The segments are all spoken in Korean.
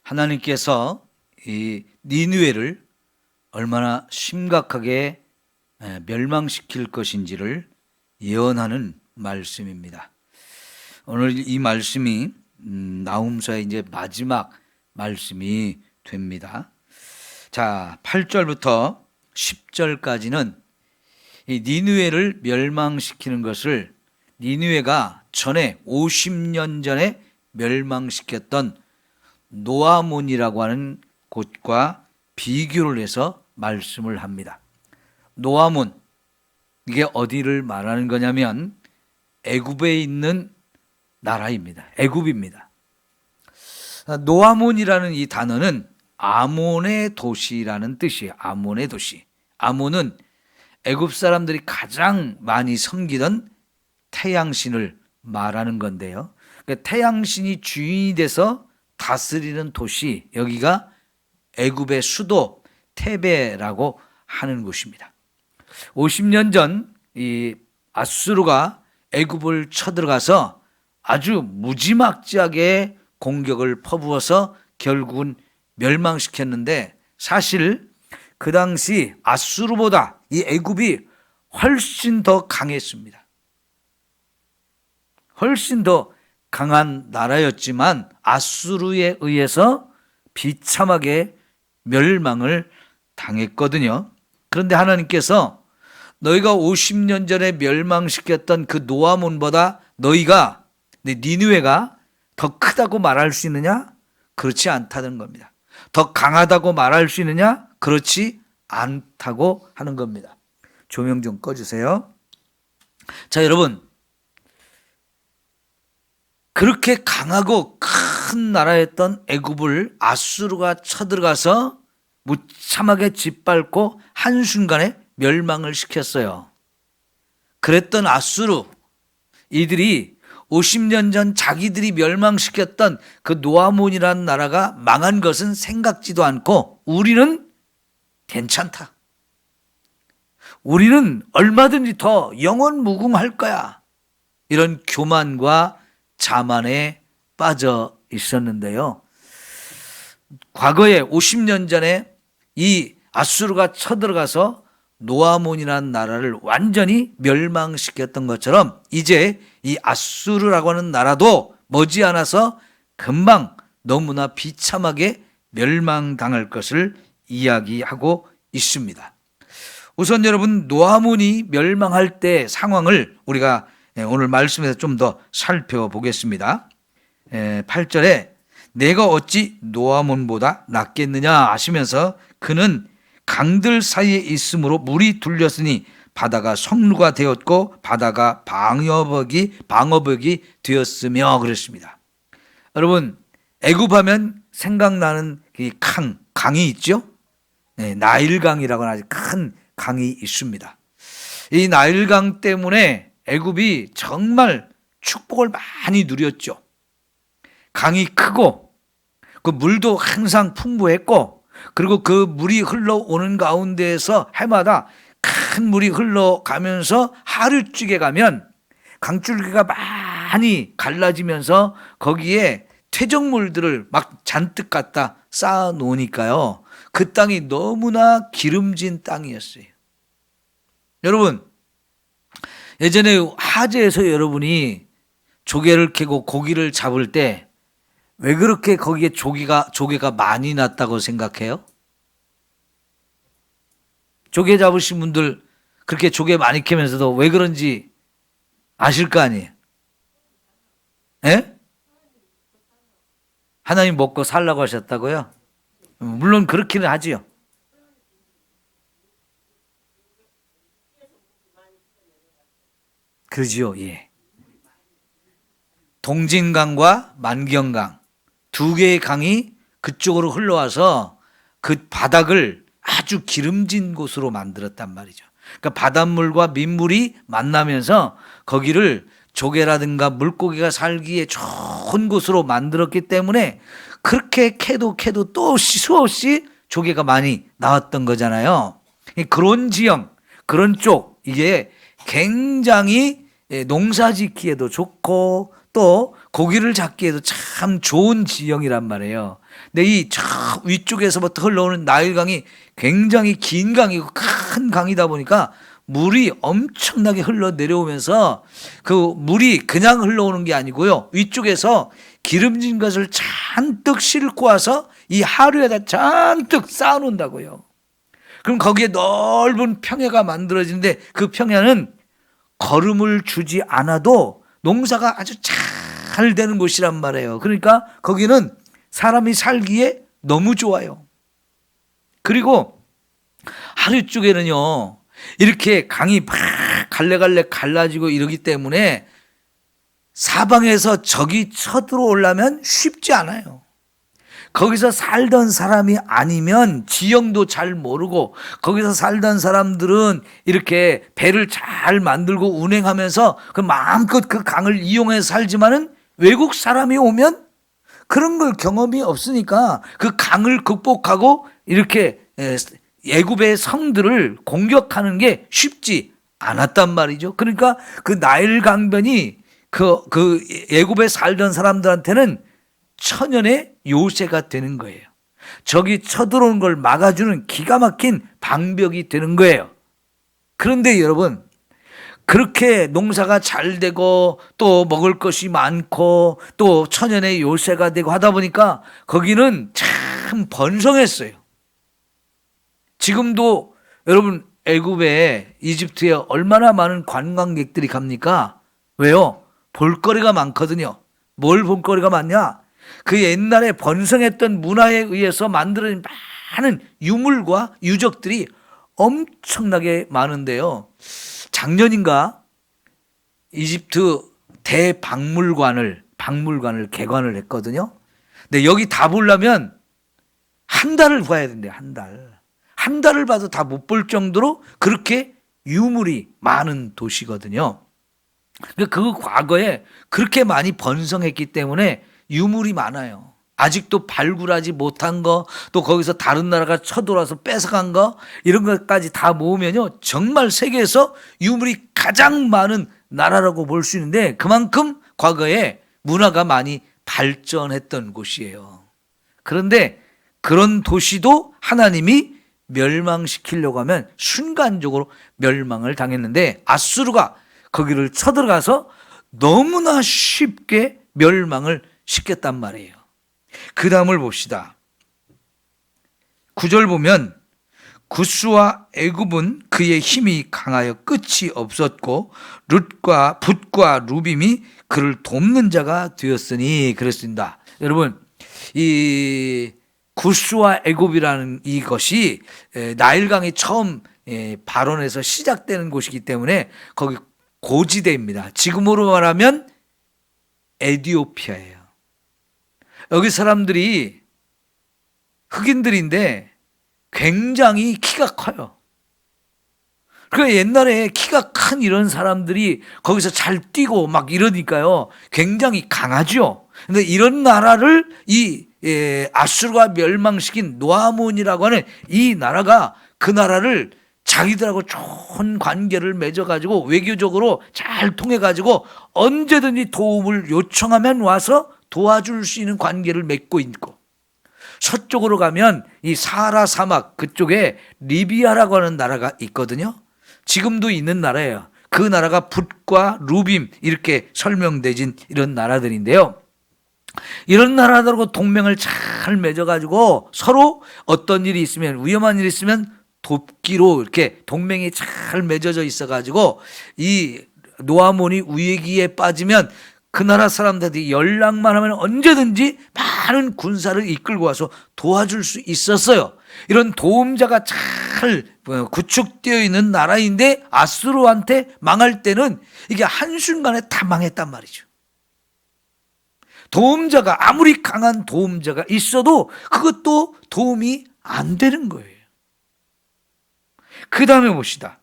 하나님께서 이 니느웨를 얼마나 심각하게 멸망시킬 것인지를 예언하는 말씀입니다. 오늘 이 말씀이 나훔서의 이제 마지막 말씀이 됩니다. 자, 8절부터 10절까지는 이 니느웨를 멸망시키는 것을 니느웨가 전에 50년 전에 멸망시켰던 노아몬이라고 하는 곳과 비교를 해서 말씀을 합니다. 노아몬, 이게 어디를 말하는 거냐면 애굽에 있는 나라입니다. 애굽입니다. 노아몬이라는 이 단어는 아몬의 도시라는 뜻이에요. 아몬의 도시. 아몬은 애굽 사람들이 가장 많이 섬기던 태양신을 말하는 건데요. 태양신이 주인이 돼서 다스리는 도시, 여기가 애굽의 수도 테베라고 하는 곳입니다. 50년 전 이 아수르가 애굽을 쳐들어가서 아주 무지막지하게 공격을 퍼부어서 결국은 멸망시켰는데, 사실 그 당시 아수르보다 이 애굽이 훨씬 더 강했습니다. 훨씬 더 강한 나라였지만 아수르에 의해서 비참하게 멸망을 당했거든요. 그런데 하나님께서 너희가 50년 전에 멸망시켰던 그 노아몬보다 너희가, 니느웨가 더 크다고 말할 수 있느냐? 그렇지 않다는 겁니다. 더 강하다고 말할 수 있느냐? 그렇지 않다고 하는 겁니다. 조명 좀 꺼주세요. 자, 여러분, 그렇게 강하고 큰 나라였던 애굽을 아수르가 쳐들어가서 무참하게 짓밟고 한순간에 멸망을 시켰어요. 그랬던 아수르, 이들이 50년 전 자기들이 멸망시켰던 그 노아몬이라는 나라가 망한 것은 생각지도 않고 우리는 괜찮다. 우리는 얼마든지 더 영원무궁할 거야. 이런 교만과 자만에 빠져 있었는데요. 과거에 50년 전에 이 아수르가 쳐들어가서 노아몬이라는 나라를 완전히 멸망시켰던 것처럼 이제 이 아수르라고 하는 나라도 머지않아서 금방 너무나 비참하게 멸망당할 것을 이야기하고 있습니다. 우선 여러분, 노아몬이 멸망할 때 상황을 우리가 오늘 말씀에서 좀 더 살펴보겠습니다. 8절에 내가 어찌 노아몬보다 낫겠느냐 하시면서 그는 강들 사이에 있으므로 물이 둘렸으니 바다가 성루가 되었고 바다가 방어벽이 되었으며 그랬습니다. 여러분, 애굽하면 생각나는 이 강이 있죠? 나일강이라고 하는 아주 큰 강이 있습니다. 이 나일강 때문에 애굽이 정말 축복을 많이 누렸죠. 강이 크고 그 물도 항상 풍부했고, 그리고 그 물이 흘러오는 가운데에서 해마다 큰 물이 흘러가면서 하류쪽에 가면 강줄기가 많이 갈라지면서 거기에 퇴적물들을 막 잔뜩 갖다 쌓아 놓으니까요, 그 땅이 너무나 기름진 땅이었어요. 여러분, 예전에 하제에서 여러분이 조개를 캐고 고기를 잡을 때 왜 그렇게 거기에 조개가 많이 났다고 생각해요? 조개 잡으신 분들 그렇게 조개 많이 캐면서도 왜 그런지 아실 거 아니에요? 예? 하나님 먹고 살라고 하셨다고요? 물론 그렇기는 하지요. 그러지요. 예. 동진강과 만경강 두 개의 강이 그쪽으로 흘러와서 그 바닥을 아주 기름진 곳으로 만들었단 말이죠. 그러니까 바닷물과 민물이 만나면서 거기를 조개라든가 물고기가 살기에 좋은 곳으로 만들었기 때문에 그렇게 캐도 또 수없이 조개가 많이 나왔던 거잖아요. 그런 지형, 그런 쪽, 이게 굉장히 농사 짓기에도 좋고 또 고기를 잡기에도 참 좋은 지형이란 말이에요. 근데 이 저 위쪽에서부터 흘러오는 나일강이 굉장히 긴 강이고 큰 강이다 보니까 물이 엄청나게 흘러 내려오면서 그 물이 그냥 흘러오는 게 아니고요. 위쪽에서 기름진 것을 잔뜩 싣고 와서 이 하류에다 잔뜩 쌓아놓는다고요. 그럼 거기에 넓은 평야가 만들어지는데 그 평야는 거름을 주지 않아도 농사가 아주 잘 되는 곳이란 말이에요. 그러니까 거기는 사람이 살기에 너무 좋아요. 그리고 하류 쪽에는요, 이렇게 강이 막 갈래갈래 갈라지고 이러기 때문에 사방에서 적이 쳐들어오려면 쉽지 않아요. 거기서 살던 사람이 아니면 지형도 잘 모르고 거기서 살던 사람들은 이렇게 배를 잘 만들고 운행하면서 그 마음껏 그 강을 이용해서 살지만은 외국 사람이 오면 그런 걸 경험이 없으니까 그 강을 극복하고 이렇게 애굽의 성들을 공격하는 게 쉽지 않았단 말이죠. 그러니까 그 나일 강변이 그 애굽에 살던 사람들한테는 천연의 요새가 되는 거예요. 적이 쳐들어오는 걸 막아주는 기가 막힌 방벽이 되는 거예요. 그런데 여러분, 그렇게 농사가 잘 되고 또 먹을 것이 많고 또 천연의 요새가 되고 하다 보니까 거기는 참 번성했어요. 지금도 여러분 애굽에 이집트에 얼마나 많은 관광객들이 갑니까? 왜요? 볼거리가 많거든요. 뭘 볼거리가 많냐? 그 옛날에 번성했던 문화에 의해서 만들어진 많은 유물과 유적들이 엄청나게 많은데요. 작년인가 이집트 대박물관을 개관을 했거든요. 근데 여기 다 보려면 한 달을 봐야 된대요. 한 달을 봐도 다 못 볼 정도로 그렇게 유물이 많은 도시거든요. 그 과거에 그렇게 많이 번성했기 때문에 유물이 많아요. 아직도 발굴하지 못한 거, 또 거기서 다른 나라가 쳐들어와서 뺏어간 거, 이런 것까지 다 모으면요, 정말 세계에서 유물이 가장 많은 나라라고 볼 수 있는데 그만큼 과거에 문화가 많이 발전했던 곳이에요. 그런데 그런 도시도 하나님이 멸망시키려고 하면 순간적으로 멸망을 당했는데 아수르가 거기를 쳐들어가서 너무나 쉽게 멸망을 시켰단 말이에요. 그 다음을 봅시다. 9절 보면 구스와 애굽은 그의 힘이 강하여 끝이 없었고 룻과 붓과 루빔이 그를 돕는 자가 되었으니 그랬습니다. 여러분, 이 구스와 애굽이라는 이것이 나일강이 처음 발원해서 시작되는 곳이기 때문에 거기 고지대입니다. 지금으로 말하면 에티오피아예요. 여기 사람들이 흑인들인데 굉장히 키가 커요. 그러니까 옛날에 키가 큰 이런 사람들이 거기서 잘 뛰고 막 이러니까요, 굉장히 강하죠. 근데 이런 나라를 아수르가 멸망시킨 노아몬이라고 하는 이 나라가 그 나라를 자기들하고 좋은 관계를 맺어가지고 외교적으로 잘 통해가지고 언제든지 도움을 요청하면 와서 도와줄 수 있는 관계를 맺고 있고, 서쪽으로 가면 이 사하라 사막 그쪽에 리비아라고 하는 나라가 있거든요. 지금도 있는 나라예요. 그 나라가 붓과 루빔 이렇게 설명되진 이런 나라들인데요. 이런 나라들하고 동맹을 잘 맺어가지고 서로 어떤 일이 있으면, 위험한 일이 있으면 돕기로 이렇게 동맹이 잘 맺어져 있어가지고 이 노아몬이 위기에 빠지면 그 나라 사람들이 연락만 하면 언제든지 많은 군사를 이끌고 와서 도와줄 수 있었어요. 이런 도움자가 잘 구축되어 있는 나라인데 아수르한테 망할 때는 이게 한순간에 다 망했단 말이죠. 도움자가 아무리 강한 도움자가 있어도 그것도 도움이 안 되는 거예요. 그 다음에 봅시다.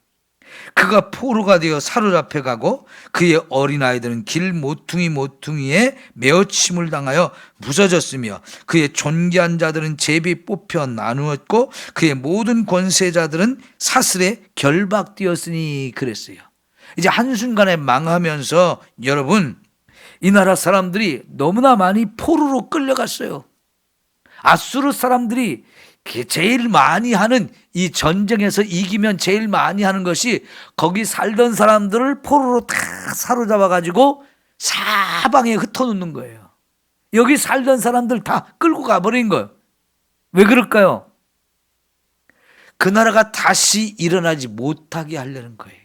그가 포로가 되어 사로잡혀 가고 그의 어린아이들은 길 모퉁이에 메어침을 당하여 부서졌으며 그의 존귀한 자들은 제비 뽑혀 나누었고 그의 모든 권세자들은 사슬에 결박되었으니 그랬어요. 이제 한순간에 망하면서 여러분, 이 나라 사람들이 너무나 많이 포로로 끌려갔어요. 아수르 사람들이 제일 많이 하는 이 전쟁에서 이기면 제일 많이 하는 것이 거기 살던 사람들을 포로로 다 사로잡아 가지고 사방에 흩어놓는 거예요. 여기 살던 사람들 다 끌고 가버린 거예요. 왜 그럴까요? 그 나라가 다시 일어나지 못하게 하려는 거예요.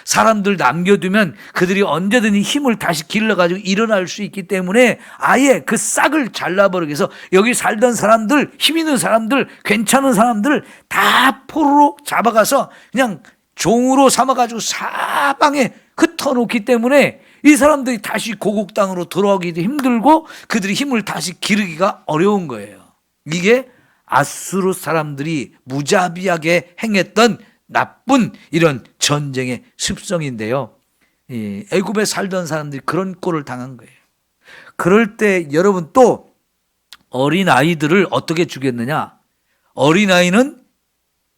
사람들 남겨두면 그들이 언제든지 힘을 다시 길러가지고 일어날 수 있기 때문에 아예 그 싹을 잘라버리기 위해서 여기 살던 사람들, 힘 있는 사람들, 괜찮은 사람들을 다 포로로 잡아가서 그냥 종으로 삼아가지고 사방에 흩어놓기 때문에 이 사람들이 다시 고국 땅으로 돌아오기도 힘들고 그들이 힘을 다시 기르기가 어려운 거예요. 이게 아수르 사람들이 무자비하게 행했던 나쁜 이런 전쟁의 습성인데요. 애굽에 살던 사람들이 그런 꼴을 당한 거예요. 그럴 때 여러분 또 어린 아이들을 어떻게 죽였느냐? 어린 아이는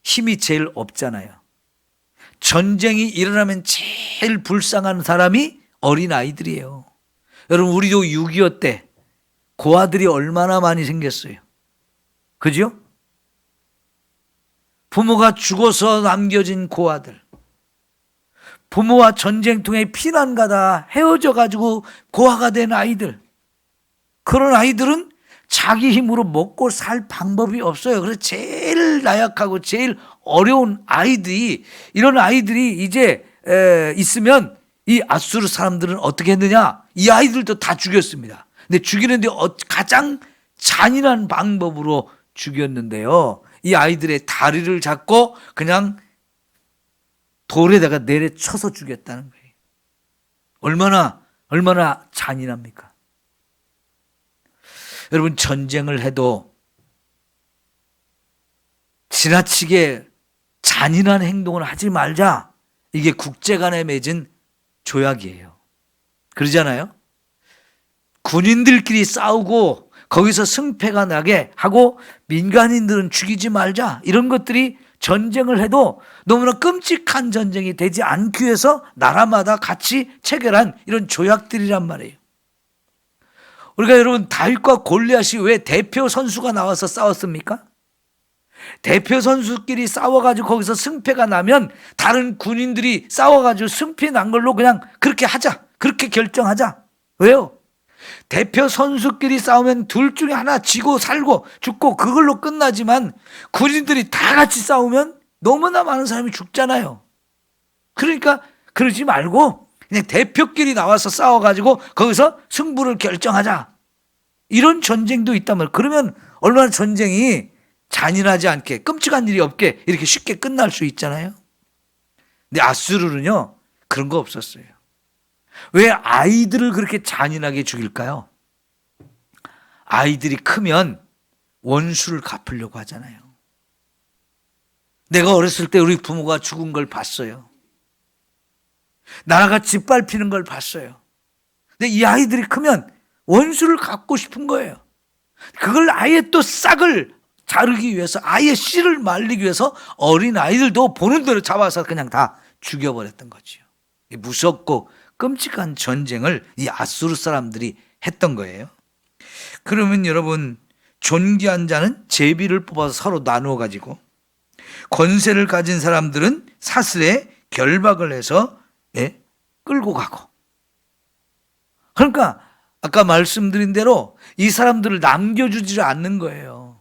힘이 제일 없잖아요. 전쟁이 일어나면 제일 불쌍한 사람이 어린 아이들이에요. 여러분 우리도 6.25 때 고아들이 얼마나 많이 생겼어요. 그죠? 부모가 죽어서 남겨진 고아들, 부모와 전쟁통에 피난 가다 헤어져 가지고 고아가 된 아이들, 그런 아이들은 자기 힘으로 먹고 살 방법이 없어요. 그래서 제일 나약하고 제일 어려운 아이들이, 이런 아이들이 이제 있으면 이 아수르 사람들은 어떻게 했느냐? 이 아이들도 다 죽였습니다. 근데 죽이는데 가장 잔인한 방법으로 죽였는데요. 이 아이들의 다리를 잡고 그냥 돌에다가 내려쳐서 죽였다는 거예요. 얼마나 잔인합니까? 여러분 전쟁을 해도 지나치게 잔인한 행동을 하지 말자. 이게 국제 간에 맺은 조약이에요. 그러잖아요. 군인들끼리 싸우고 거기서 승패가 나게 하고 민간인들은 죽이지 말자. 이런 것들이 전쟁을 해도 너무나 끔찍한 전쟁이 되지 않기 위해서 나라마다 같이 체결한 이런 조약들이란 말이에요. 우리가 여러분 다윗과 골리앗이 왜 대표 선수가 나와서 싸웠습니까? 대표 선수끼리 싸워가지고 거기서 승패가 나면 다른 군인들이 싸워가지고 승패 난 걸로 그냥 그렇게 하자. 그렇게 결정하자. 왜요? 대표 선수끼리 싸우면 둘 중에 하나 지고 살고 죽고 그걸로 끝나지만 군인들이 다 같이 싸우면 너무나 많은 사람이 죽잖아요. 그러니까 그러지 말고 그냥 대표끼리 나와서 싸워가지고 거기서 승부를 결정하자. 이런 전쟁도 있단 말이에요. 그러면 얼마나 전쟁이 잔인하지 않게 끔찍한 일이 없게 이렇게 쉽게 끝날 수 있잖아요. 근데 아수르는요 그런 거 없었어요. 왜 아이들을 그렇게 잔인하게 죽일까요? 아이들이 크면 원수를 갚으려고 하잖아요. 내가 어렸을 때 우리 부모가 죽은 걸 봤어요. 나라가 짓밟히는 걸 봤어요. 근데 이 아이들이 크면 원수를 갚고 싶은 거예요. 그걸 아예 또 싹을 자르기 위해서 아예 씨를 말리기 위해서 어린 아이들도 보는 대로 잡아서 그냥 다 죽여버렸던 거죠. 무섭고 끔찍한 전쟁을 이 아수르 사람들이 했던 거예요. 그러면 여러분 존귀한 자는 제비를 뽑아서 서로 나누어 가지고 권세를 가진 사람들은 사슬에 결박을 해서 끌고 가고. 그러니까 아까 말씀드린 대로 이 사람들을 남겨주지 않는 거예요.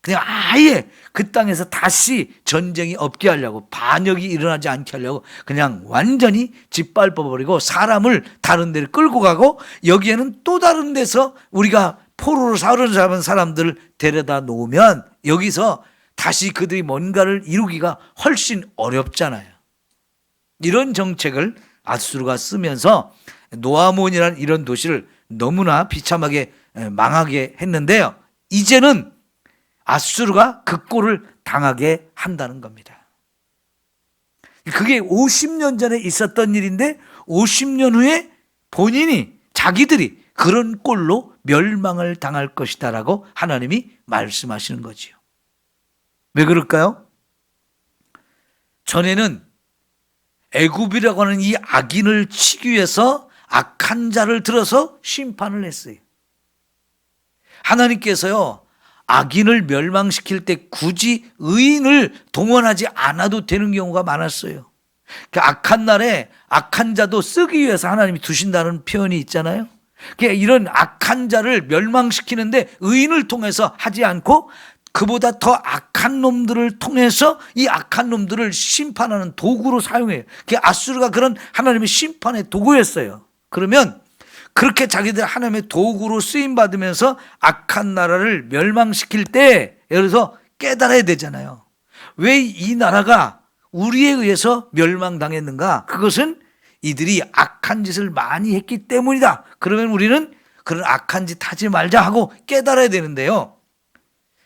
그냥 아예 그 땅에서 다시 전쟁이 없게 하려고, 반역이 일어나지 않게 하려고 그냥 완전히 짓밟아버리고 사람을 다른 데를 끌고 가고, 여기에는 또 다른 데서 우리가 포로로 사로잡은 사람들을 데려다 놓으면 여기서 다시 그들이 뭔가를 이루기가 훨씬 어렵잖아요. 이런 정책을 아수르가 쓰면서 노아몬이라는 이런 도시를 너무나 비참하게 망하게 했는데요. 이제는 아수르가 그 꼴을 당하게 한다는 겁니다. 그게 50년 전에 있었던 일인데 50년 후에 본인이 자기들이 그런 꼴로 멸망을 당할 것이다라고 하나님이 말씀하시는 거지요. 왜 그럴까요? 전에는 애굽이라고 하는 이 악인을 치기 위해서 악한 자를 들어서 심판을 했어요. 하나님께서요, 악인을 멸망시킬 때 굳이 의인을 동원하지 않아도 되는 경우가 많았어요. 그 악한 날에 악한 자도 쓰기 위해서 하나님이 두신다는 표현이 있잖아요. 이런 악한 자를 멸망시키는데 의인을 통해서 하지 않고 그보다 더 악한 놈들을 통해서 이 악한 놈들을 심판하는 도구로 사용해요. 아수르가 그런 하나님의 심판의 도구였어요. 그러면 그렇게 자기들 하나님의 도구로 쓰임받으면서 악한 나라를 멸망시킬 때, 예를 들어서 깨달아야 되잖아요. 왜 이 나라가 우리에 의해서 멸망당했는가? 그것은 이들이 악한 짓을 많이 했기 때문이다. 그러면 우리는 그런 악한 짓 하지 말자 하고 깨달아야 되는데요.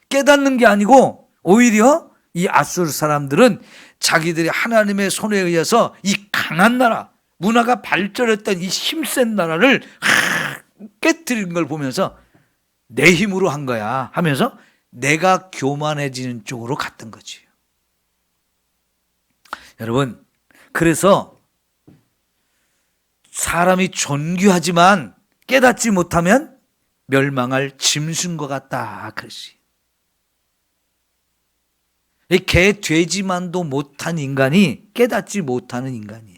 깨닫는 게 아니고 오히려 이 아수르 사람들은 자기들이 하나님의 손에 의해서 이 강한 나라, 문화가 발전했던 이 힘센 나라를 깨뜨리는 걸 보면서 내 힘으로 한 거야 하면서 내가 교만해지는 쪽으로 갔던 거지. 여러분, 그래서 사람이 존귀하지만 깨닫지 못하면 멸망할 짐승과 같다 그랬지. 개, 돼지만도 못한 인간이 깨닫지 못하는 인간이에요.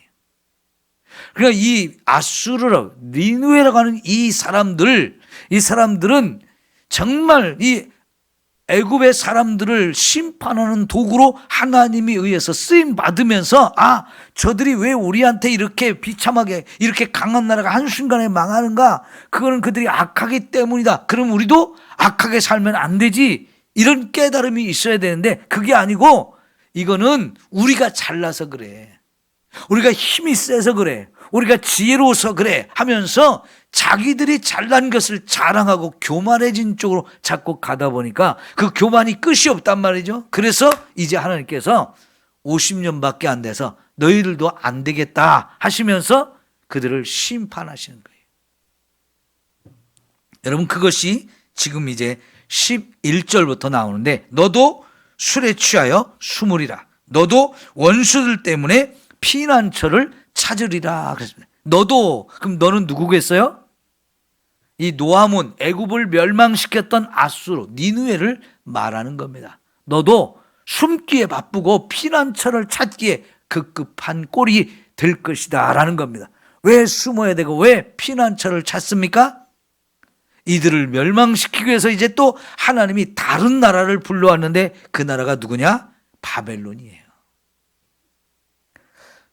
그러니까 이 아수르라, 니느웨라고 하는 이 사람들은 정말 이 애굽의 사람들을 심판하는 도구로 하나님이 의해서 쓰임 받으면서, 저들이 왜 우리한테 이렇게 비참하게 이렇게 강한 나라가 한순간에 망하는가? 그거는 그들이 악하기 때문이다. 그럼 우리도 악하게 살면 안 되지. 이런 깨달음이 있어야 되는데 그게 아니고, 이거는 우리가 잘나서 그래, 우리가 힘이 세서 그래, 우리가 지혜로워서 그래 하면서 자기들이 잘난 것을 자랑하고 교만해진 쪽으로 자꾸 가다 보니까 그 교만이 끝이 없단 말이죠. 그래서 이제 하나님께서 50년밖에 안 돼서 너희들도 안 되겠다 하시면서 그들을 심판하시는 거예요. 여러분, 그것이 지금 이제 11절부터 나오는데, 너도 술에 취하여 숨으리라. 너도 원수들 때문에 피난처를 찾으리라 그랬습니다. 너도, 그럼 너는 누구겠어요? 이 노아문, 애굽을 멸망시켰던 아수르, 니느웨를 말하는 겁니다. 너도 숨기에 바쁘고 피난처를 찾기에 급급한 꼴이 될 것이다 라는 겁니다. 왜 숨어야 되고 왜 피난처를 찾습니까? 이들을 멸망시키기 위해서 이제 또 하나님이 다른 나라를 불러왔는데 그 나라가 누구냐? 바벨론이에요.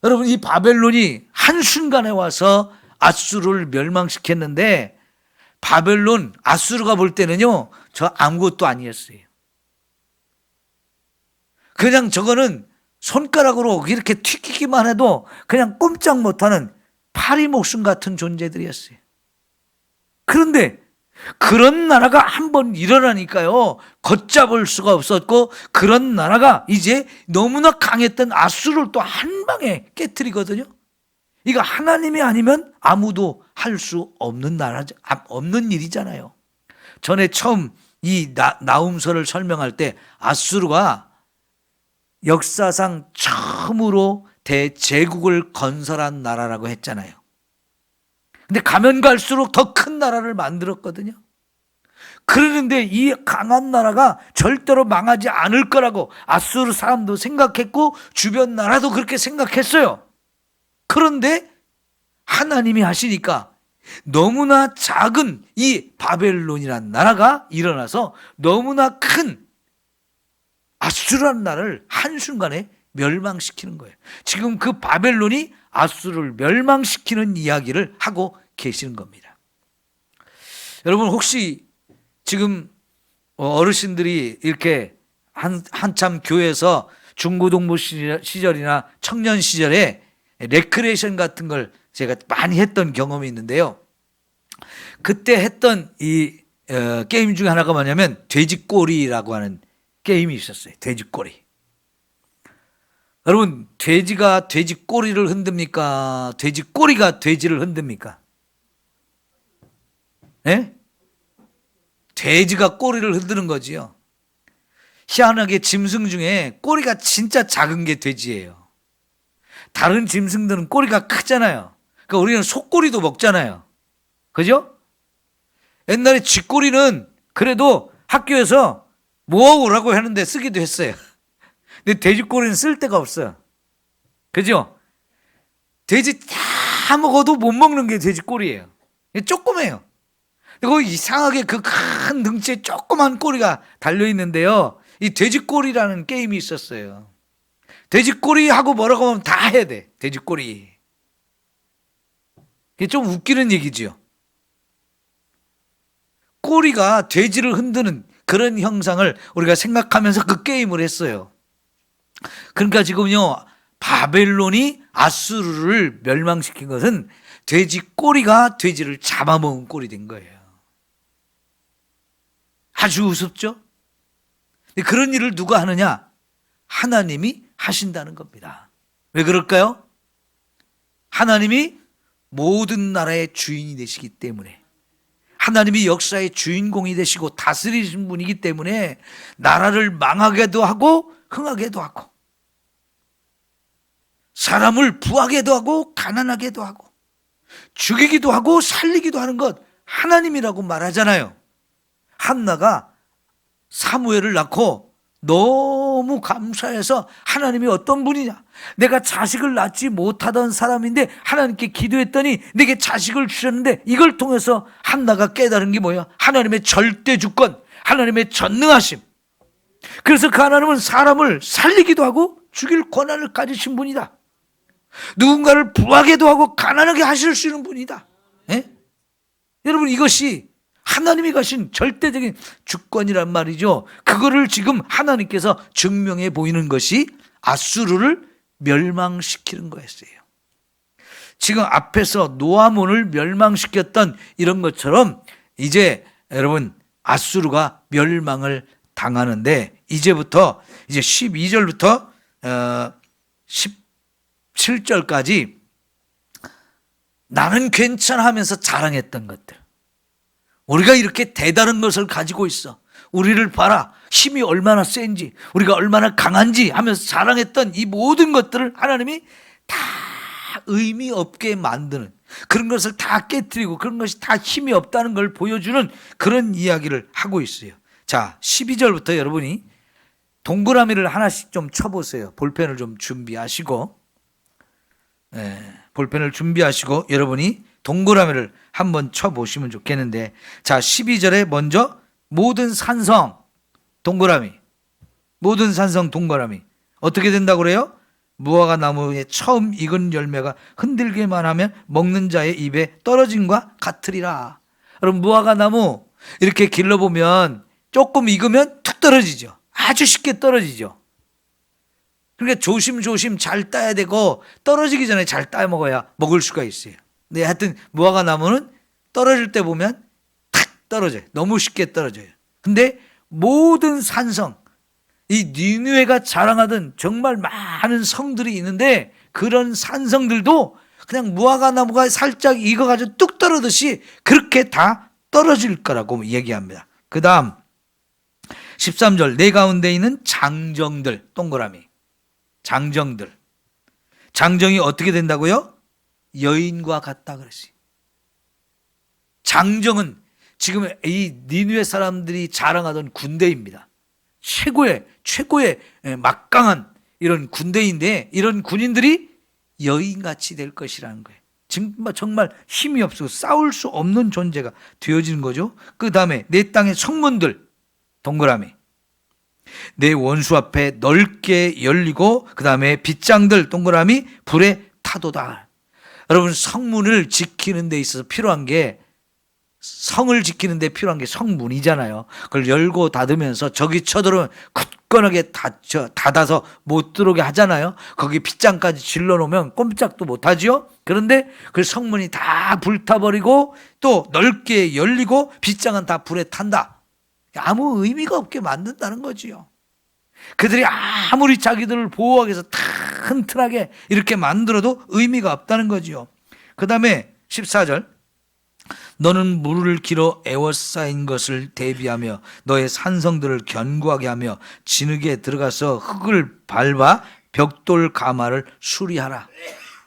여러분, 이 바벨론이 한순간에 와서 아수르를 멸망시켰는데, 바벨론, 아수르가 볼 때는요, 저 아무것도 아니었어요. 그냥 저거는 손가락으로 이렇게 튀기기만 해도 그냥 꼼짝 못하는 파리 목숨 같은 존재들이었어요. 그런데 그런 나라가 한번 일어나니까요, 걷잡을 수가 없었고, 그런 나라가 이제 너무나 강했던 아수르를 또 한 방에 깨트리거든요. 이거 하나님이 아니면 아무도 할 수 없는 없는 일이잖아요. 전에 처음 이 나훔서를 설명할 때 아수르가 역사상 처음으로 대제국을 건설한 나라라고 했잖아요. 근데 가면 갈수록 더 큰 나라를 만들었거든요. 그러는데 이 강한 나라가 절대로 망하지 않을 거라고 아수르 사람도 생각했고 주변 나라도 그렇게 생각했어요. 그런데 하나님이 하시니까 너무나 작은 이 바벨론이라는 나라가 일어나서 너무나 큰 아수르라는 나라를 한순간에 멸망시키는 거예요. 지금 그 바벨론이 아수르를 멸망시키는 이야기를 하고 계시는 겁니다. 여러분, 혹시 지금 어르신들이 이렇게 한참 교회에서 중고등부 시절이나 청년 시절에 레크레이션 같은 걸 제가 많이 했던 경험이 있는데요. 그때 했던 이 게임 중에 하나가 뭐냐면 돼지꼬리라고 하는 게임이 있었어요. 돼지꼬리. 여러분, 돼지가 돼지꼬리를 흔듭니까? 돼지꼬리가 돼지를 흔듭니까? 네? 돼지가 꼬리를 흔드는 거지요. 희한하게 짐승 중에 꼬리가 진짜 작은 게 돼지예요. 다른 짐승들은 꼬리가 크잖아요. 그러니까 우리는 소꼬리도 먹잖아요. 그죠? 옛날에 쥐꼬리는 그래도 학교에서 모아오라고 하는데 쓰기도 했어요. 근데 돼지꼬리는 쓸 데가 없어요. 그죠? 돼지 다 먹어도 못 먹는 게 돼지꼬리예요. 조그매요. 그리고 이상하게 그 큰 등치에 조그만 꼬리가 달려있는데요. 이 돼지꼬리라는 게임이 있었어요. 돼지꼬리하고 뭐라고 하면 다 해야 돼. 돼지꼬리. 이게 좀 웃기는 얘기지요. 꼬리가 돼지를 흔드는 그런 형상을 우리가 생각하면서 그 게임을 했어요. 그러니까 지금요, 바벨론이 아수르를 멸망시킨 것은 돼지 꼬리가 돼지를 잡아먹은 꼴이 된 거예요. 아주 우습죠? 그런 일을 누가 하느냐? 하나님이 하신다는 겁니다. 왜 그럴까요? 하나님이 모든 나라의 주인이 되시기 때문에, 하나님이 역사의 주인공이 되시고 다스리신 분이기 때문에 나라를 망하게도 하고 흥하게도 하고, 사람을 부하게도 하고 가난하게도 하고, 죽이기도 하고 살리기도 하는 것 하나님이라고 말하잖아요. 한나가 사무엘을 낳고 너무 감사해서, 하나님이 어떤 분이냐, 내가 자식을 낳지 못하던 사람인데 하나님께 기도했더니 내게 자식을 주셨는데, 이걸 통해서 한나가 깨달은 게 뭐야? 하나님의 절대 주권, 하나님의 전능하심. 그래서 그 하나님은 사람을 살리기도 하고 죽일 권한을 가지신 분이다. 누군가를 부하게도 하고 가난하게 하실 수 있는 분이다. 예? 여러분, 이것이 하나님이 가신 절대적인 주권이란 말이죠. 그거를 지금 하나님께서 증명해 보이는 것이 아수르를 멸망시키는 거였어요. 지금 앞에서 노아몬을 멸망시켰던 이런 것처럼 이제 여러분 아수르가 멸망을 당하는데, 이제부터 이제 12절부터 17절까지 나는 괜찮아 하면서 자랑했던 것들, 우리가 이렇게 대단한 것을 가지고 있어, 우리를 봐라, 힘이 얼마나 센지, 우리가 얼마나 강한지 하면서 자랑했던 이 모든 것들을 하나님이 다 의미 없게 만드는, 그런 것을 다 깨뜨리고 그런 것이 다 힘이 없다는 걸 보여주는 그런 이야기를 하고 있어요. 자, 12절부터 여러분이 동그라미를 하나씩 좀 쳐보세요. 볼펜을 좀 준비하시고, 볼펜을 준비하시고 여러분이 동그라미를 한번 쳐보시면 좋겠는데, 자, 12절에 먼저 모든 산성 동그라미, 모든 산성 동그라미. 어떻게 된다고 그래요? 무화과 나무에 처음 익은 열매가 흔들기만 하면 먹는 자의 입에 떨어짐과 같으리라. 여러분, 무화과 나무 이렇게 길러보면 조금 익으면 툭 떨어지죠. 아주 쉽게 떨어지죠. 그러니까 조심조심 잘 따야 되고, 떨어지기 전에 잘 따 먹어야 먹을 수가 있어요. 근데 하여튼 무화과 나무는 떨어질 때 보면 탁 떨어져요. 너무 쉽게 떨어져요. 근데 모든 산성, 이 니느웨가 자랑하던 정말 많은 성들이 있는데, 그런 산성들도 그냥 무화과 나무가 살짝 익어가지고 뚝 떨어듯이 그렇게 다 떨어질 거라고 얘기합니다. 그 다음 13절, 내 가운데 있는 장정들 동그라미, 장정들. 장정이 어떻게 된다고요? 여인과 같다 그랬어요. 장정은 지금 이 니느웨 사람들이 자랑하던 군대입니다. 최고의 막강한 이런 군대인데, 이런 군인들이 여인같이 될 것이라는 거예요. 정말 힘이 없고 싸울 수 없는 존재가 되어지는 거죠. 그 다음에 내 땅의 성문들 동그라미, 내 원수 앞에 넓게 열리고, 그 다음에 빗장들 동그라미, 불에 타도다. 여러분, 성문을 지키는 데 있어서 필요한 게, 성을 지키는 데 필요한 게 성문이잖아요. 그걸 열고 닫으면서 적이 쳐들어오면 굳건하게 닫아서 못 들어오게 하잖아요. 거기 빗장까지 질러놓으면 꼼짝도 못하지요. 그런데 그 성문이 다 불타버리고 또 넓게 열리고 빗장은 다 불에 탄다. 아무 의미가 없게 만든다는 거지요. 그들이 아무리 자기들을 보호하기 위해서 튼튼하게 이렇게 만들어도 의미가 없다는 거지요. 그 다음에 14절, 너는 물을 길어 에워싸인 것을 대비하며 너의 산성들을 견고하게 하며 진흙에 들어가서 흙을 밟아 벽돌 가마를 수리하라.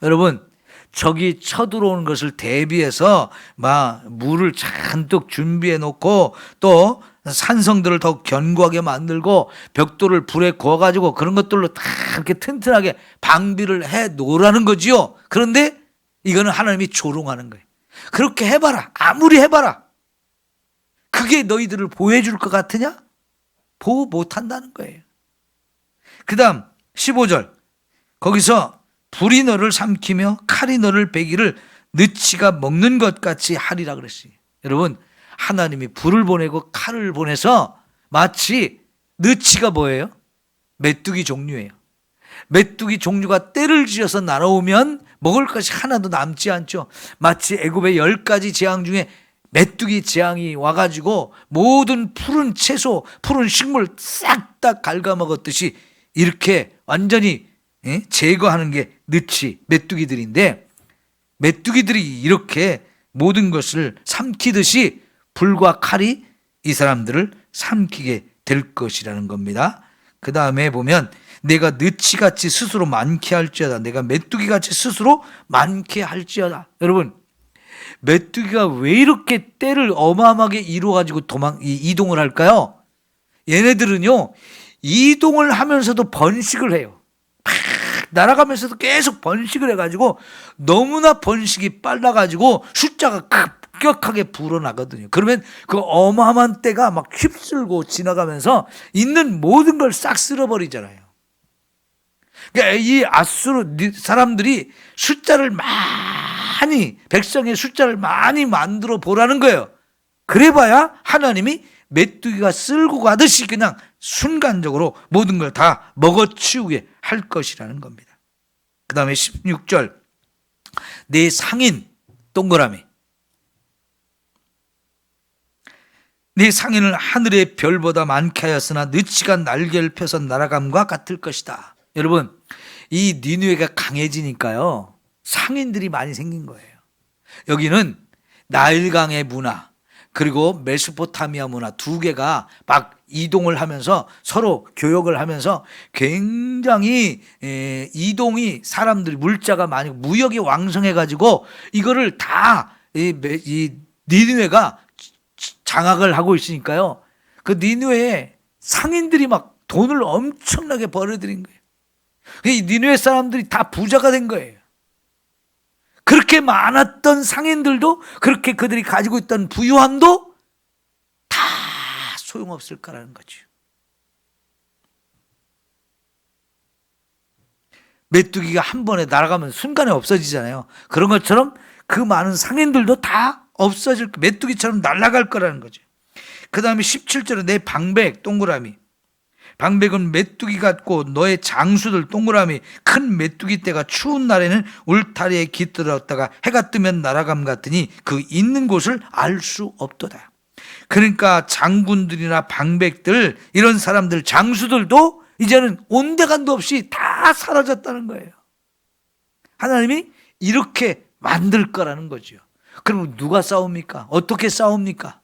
여러분, 적이 쳐들어오는 것을 대비해서 막 물을 잔뜩 준비해 놓고 또 산성들을 더 견고하게 만들고 벽돌을 불에 구워가지고 그런 것들로 다 이렇게 튼튼하게 방비를 해 놓으라는 거지요. 그런데 이거는 하나님이 조롱하는 거예요. 그렇게 해봐라. 아무리 해봐라. 그게 너희들을 보호해 줄 것 같으냐? 보호 못한다는 거예요. 그 다음 15절 거기서 불이 너를 삼키며 칼이 너를 베기를 느치가 먹는 것 같이 하리라 그랬어요. 여러분, 하나님이 불을 보내고 칼을 보내서 마치 느치가 뭐예요? 메뚜기 종류예요. 메뚜기 종류가 때를 지어서 날아오면 먹을 것이 하나도 남지 않죠. 마치 애굽의 10가지 재앙 중에 메뚜기 재앙이 와가지고 모든 푸른 채소, 푸른 식물 싹 다 갉아먹었듯이 이렇게 완전히 제거하는 게 느치, 메뚜기들인데, 메뚜기들이 이렇게 모든 것을 삼키듯이 불과 칼이 이 사람들을 삼키게 될 것이라는 겁니다. 그 다음에 보면 내가 느치같이 스스로 많게 할지어다. 내가 메뚜기같이 스스로 많게 할지어다. 여러분, 메뚜기가 왜 이렇게 떼를 어마어마하게 이루어가지고 이동을 할까요? 얘네들은요, 이동을 하면서도 번식을 해요. 막 날아가면서도 계속 번식을 해가지고 너무나 번식이 빨라가지고 숫자가 급격하게 불어나거든요. 그러면 그 어마어마한 떼가 막 휩쓸고 지나가면서 있는 모든 걸 싹 쓸어버리잖아요. 그러니까 이 아수르 사람들이 숫자를 많이, 백성의 숫자를 많이 만들어 보라는 거예요. 그래봐야 하나님이 메뚜기가 쓸고 가듯이 그냥 순간적으로 모든 걸 다 먹어치우게 할 것이라는 겁니다. 그 다음에 16절 내 상인 동그라미 내 상인을 하늘의 별보다 많게 하였으나 느치가 날개를 펴서 날아감과 같을 것이다. 여러분, 이 니느웨가 강해지니까요 상인들이 많이 생긴 거예요. 여기는 나일강의 문화 그리고 메소포타미아 문화 두 개가 막 이동을 하면서 서로 교역을 하면서 굉장히 이동이 사람들이 물자가 많이 무역이 왕성해가지고 이거를 다 이 니느웨가 장악을 하고 있으니까요. 그 니느웨에 상인들이 막 돈을 엄청나게 벌어들인 거예요. 이 니느웨 사람들이 다 부자가 된 거예요. 그렇게 많았던 상인들도 그렇게 그들이 가지고 있던 부유함도 다 소용없을 거라는 거죠. 메뚜기가 한 번에 날아가면 순간에 없어지잖아요. 그런 것처럼 그 많은 상인들도 다 없어질, 메뚜기처럼 날아갈 거라는 거죠. 그 다음에 17절에 내 방백 동그라미 방백은 메뚜기 같고 너의 장수들 동그라미 큰 메뚜기 떼가 추운 날에는 울타리에 깃들었다가 해가 뜨면 날아감 같으니 그 있는 곳을 알 수 없도다. 그러니까 장군들이나 방백들 이런 사람들 장수들도 이제는 온데간도 없이 다 사라졌다는 거예요. 하나님이 이렇게 만들 거라는 거죠. 그럼 누가 싸웁니까? 어떻게 싸웁니까?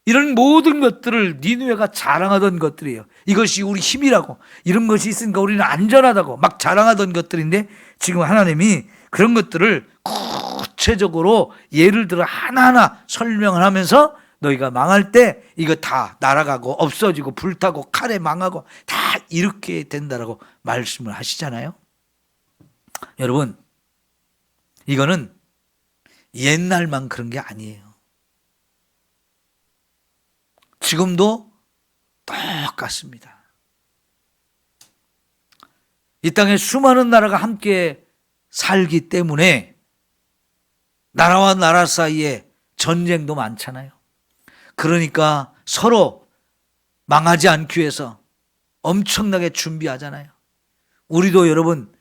이런 모든 것들을 니느웨가 자랑하던 것들이에요. 이것이 우리 힘이라고, 이런 것이 있으니까 우리는 안전하다고 막 자랑하던 것들인데 지금 하나님이 그런 것들을 구체적으로 예를 들어 하나하나 설명을 하면서 너희가 망할 때 이거 다 날아가고 없어지고 불타고 칼에 망하고 다 이렇게 된다라고 말씀을 하시잖아요. 여러분, 이거는 옛날만 그런 게 아니에요. 지금도 똑같습니다. 이 땅에 수많은 나라가 함께 살기 때문에 나라와 나라 사이에 전쟁도 많잖아요. 그러니까 서로 망하지 않기 위해서 엄청나게 준비하잖아요. 우리도 여러분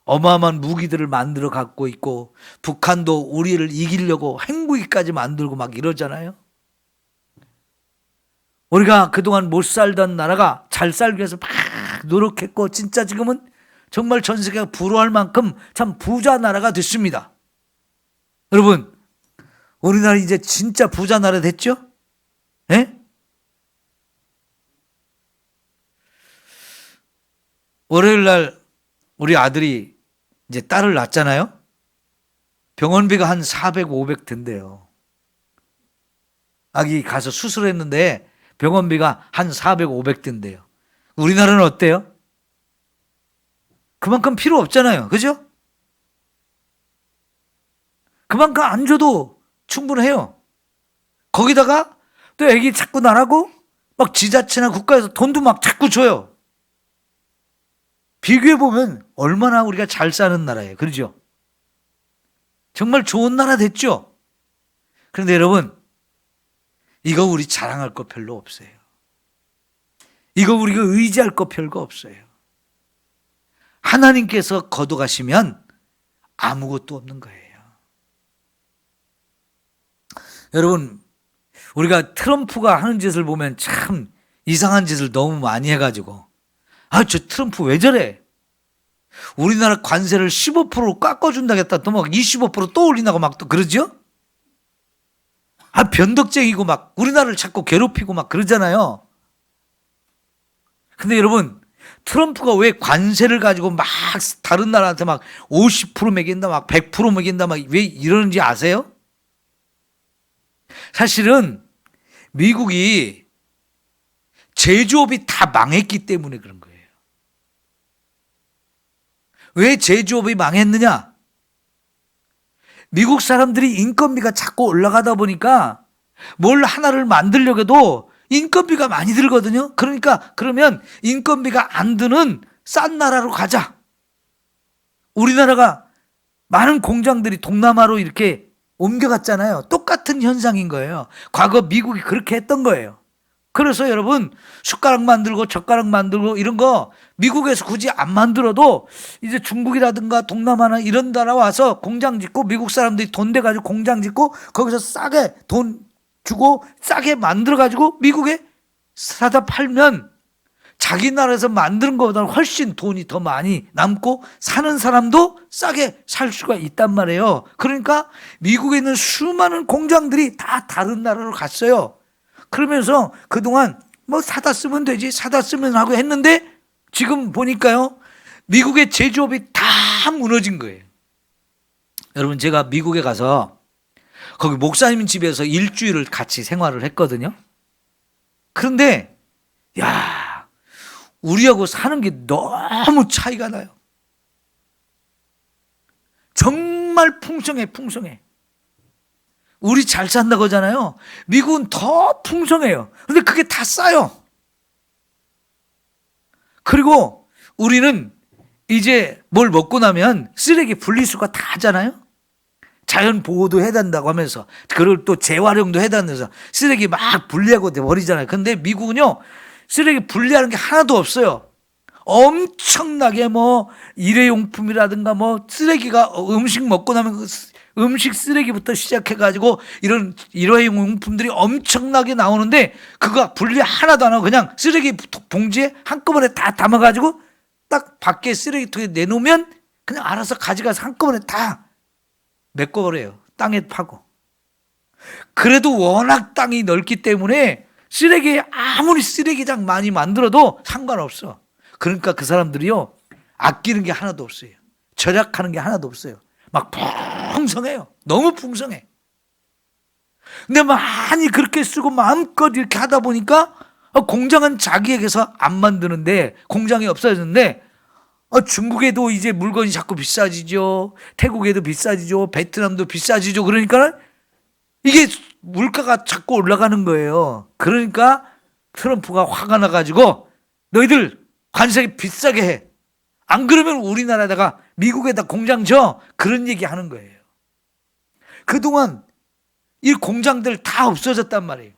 어마어마한 무기들을 만들어 갖고 있고 북한도 우리를 이기려고 핵무기까지 만들고 막 이러잖아요. 우리가 그동안 못 살던 나라가 잘 살기 위해서 막 노력했고 진짜 지금은 정말 전 세계가 부러워할 만큼 참 부자 나라가 됐습니다. 여러분, 우리나라 이제 진짜 부자 나라 됐죠? 예? 월요일 날 우리 아들이 이제 딸을 낳았잖아요. 병원비가 한 400, 500 든대요. 아기 가서 수술했는데 병원비가 한 400, 500 든대요. 우리나라는 어때요? 그만큼 필요 없잖아요. 그죠? 그만큼 안 줘도 충분해요. 거기다가 또 애기 자꾸 나라고 막 지자체나 국가에서 돈도 막 자꾸 줘요. 비교해보면 얼마나 우리가 잘 사는 나라예요. 그러죠? 정말 좋은 나라 됐죠? 그런데 여러분, 이거 우리 자랑할 거 별로 없어요. 이거 우리가 의지할 거 별거 없어요. 하나님께서 거둬가시면 아무것도 없는 거예요. 여러분, 우리가 트럼프가 하는 짓을 보면 참 이상한 짓을 너무 많이 해가지고, 아, 저 트럼프 왜 저래? 우리나라 관세를 15%로 깎아준다겠다. 또 막 25%또 올린다고 막 또 그러죠? 아, 변덕쟁이고 막 우리나라를 자꾸 괴롭히고 막 그러잖아요. 근데 여러분, 트럼프가 왜 관세를 가지고 막 다른 나라한테 막 50% 매긴다, 막 100% 매긴다, 막 왜 이러는지 아세요? 사실은 미국이 제조업이 다 망했기 때문에 그런 거예요. 왜 제조업이 망했느냐? 미국 사람들이 인건비가 자꾸 올라가다 보니까 뭘 하나를 만들려고 해도 인건비가 많이 들거든요. 그러니까 그러면 인건비가 안 드는 싼 나라로 가자. 우리나라가 많은 공장들이 동남아로 이렇게 옮겨갔잖아요. 똑같은 현상인 거예요. 과거 미국이 그렇게 했던 거예요. 그래서 여러분, 숟가락 만들고 젓가락 만들고 이런 거 미국에서 굳이 안 만들어도 이제 중국이라든가 동남아나 이런 나라 와서 공장 짓고 미국 사람들이 돈 대가지고 공장 짓고 거기서 싸게 돈 주고 싸게 만들어가지고 미국에 사다 팔면 자기 나라에서 만드는 것보다 훨씬 돈이 더 많이 남고 사는 사람도 싸게 살 수가 있단 말이에요. 그러니까 미국에 있는 수많은 공장들이 다 다른 나라로 갔어요. 그러면서 그동안 뭐 사다 쓰면 되지, 사다 쓰면 하고 했는데 지금 보니까요, 미국의 제조업이 다 무너진 거예요. 여러분, 제가 미국에 가서 거기 목사님 집에서 일주일을 같이 생활을 했거든요. 그런데 야, 우리하고 사는 게 너무 차이가 나요. 정말 풍성해, 풍성해. 우리 잘 산다고 하잖아요. 미국은 더 풍성해요. 근데 그게 다 싸요. 그리고 우리는 이제 뭘 먹고 나면 쓰레기 분리수거 다 하잖아요. 자연 보호도 해야 된다고 하면서 그걸 또 재활용도 해야 된다면서 쓰레기 막 분리하고 버리잖아요. 근데 미국은요, 쓰레기 분리하는 게 하나도 없어요. 엄청나게 뭐 일회용품이라든가 뭐 쓰레기가 음식 먹고 나면 음식 쓰레기부터 시작해가지고 이런 일회용품들이 엄청나게 나오는데 그거 분리 하나도 안 하고 그냥 쓰레기 봉지에 한꺼번에 다 담아가지고 딱 밖에 쓰레기통에 내놓으면 그냥 알아서 가져가서 한꺼번에 다 메꿔버려요. 땅에 파고. 그래도 워낙 땅이 넓기 때문에 쓰레기 아무리 쓰레기장 많이 만들어도 상관없어. 그러니까 그 사람들이요, 아끼는 게 하나도 없어요. 절약하는 게 하나도 없어요. 막 풍성해요. 너무 풍성해. 근데 많이 그렇게 쓰고 마음껏 이렇게 하다 보니까 공장은 자기에게서 안 만드는데 공장이 없어졌는데 중국에도 이제 물건이 자꾸 비싸지죠. 태국에도 비싸지죠. 베트남도 비싸지죠. 그러니까 이게 물가가 자꾸 올라가는 거예요. 그러니까 트럼프가 화가 나가지고 너희들 관세 비싸게 해. 안 그러면 우리나라에다가 미국에다 공장 줘. 그런 얘기 하는 거예요. 그동안 이 공장들 다 없어졌단 말이에요.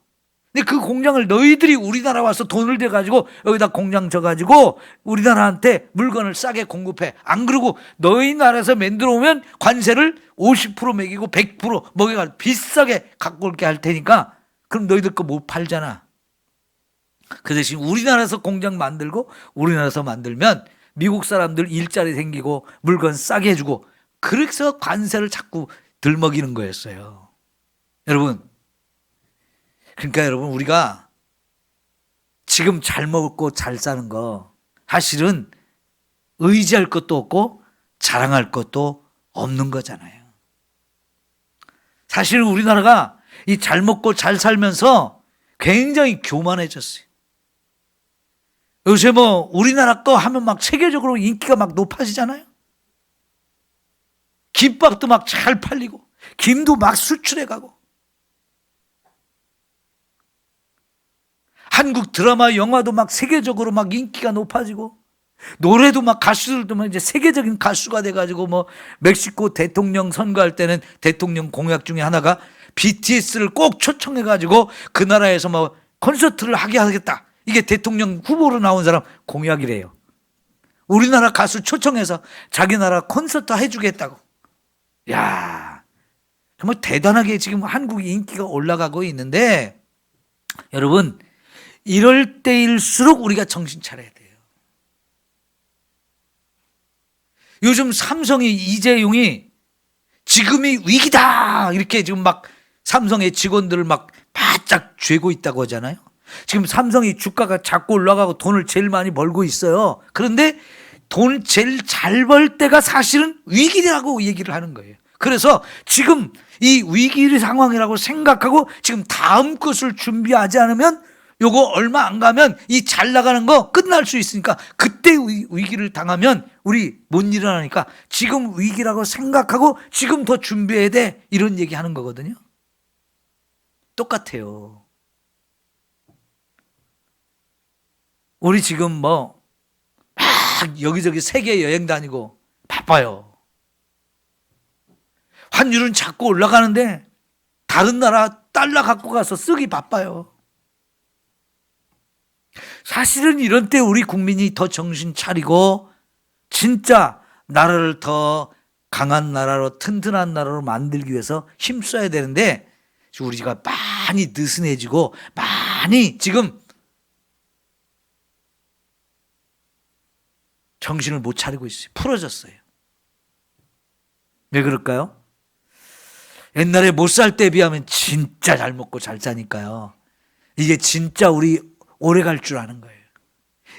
근데 그 공장을 너희들이 우리나라 와서 돈을 대가지고 여기다 공장 져가지고 우리나라한테 물건을 싸게 공급해. 안 그러고 너희 나라에서 만들어 오면 관세를 50% 매기고 100% 먹여가지고 비싸게 갖고 올게 할 테니까 그럼 너희들 거 못 팔잖아. 그 대신 우리나라에서 공장 만들고 우리나라에서 만들면 미국 사람들 일자리 생기고 물건 싸게 해주고 그래서 관세를 자꾸 들먹이는 거였어요. 여러분, 그러니까 여러분, 우리가 지금 잘 먹고 잘 사는 거 사실은 의지할 것도 없고 자랑할 것도 없는 거잖아요. 사실은 우리나라가 이 잘 먹고 잘 살면서 굉장히 교만해졌어요. 요새 뭐 우리나라 거 하면 막 세계적으로 인기가 막 높아지잖아요. 김밥도 막 잘 팔리고 김도 막 수출해 가고 한국 드라마 영화도 막 세계적으로 막 인기가 높아지고 노래도 막 가수들도 막 이제 세계적인 가수가 돼가지고 뭐 멕시코 대통령 선거할 때는 대통령 공약 중에 하나가 BTS를 꼭 초청해가지고 그 나라에서 뭐 콘서트를 하게 하겠다. 이게 대통령 후보로 나온 사람 공약이래요. 우리나라 가수 초청해서 자기 나라 콘서트 해주겠다고. 야, 정말 대단하게 지금 한국이 인기가 올라가고 있는데 여러분 이럴 때일수록 우리가 정신 차려야 돼요. 요즘 삼성이 이재용이 지금이 위기다 이렇게 지금 막 삼성의 직원들을 막 바짝 죄고 있다고 하잖아요. 지금 삼성이 주가가 자꾸 올라가고 돈을 제일 많이 벌고 있어요. 그런데 돈 제일 잘 벌 때가 사실은 위기라고 얘기를 하는 거예요. 그래서 지금 이 위기 상황이라고 생각하고 지금 다음 것을 준비하지 않으면 요거 얼마 안 가면 이 잘 나가는 거 끝날 수 있으니까 그때 위기를 당하면 우리 못 일어나니까 지금 위기라고 생각하고 지금 더 준비해야 돼 이런 얘기 하는 거거든요. 똑같아요. 우리 지금 뭐 막 여기저기 세계 여행 다니고 바빠요. 환율은 자꾸 올라가는데 다른 나라 달러 갖고 가서 쓰기 바빠요. 사실은 이런 때 우리 국민이 더 정신 차리고 진짜 나라를 더 강한 나라로 튼튼한 나라로 만들기 위해서 힘써야 되는데 우리가 많이 느슨해지고 많이 지금 정신을 못 차리고 있어요. 풀어졌어요. 왜 그럴까요? 옛날에 못 살 때 비하면 진짜 잘 먹고 잘 사니까요. 이게 진짜 우리 오래 갈 줄 아는 거예요.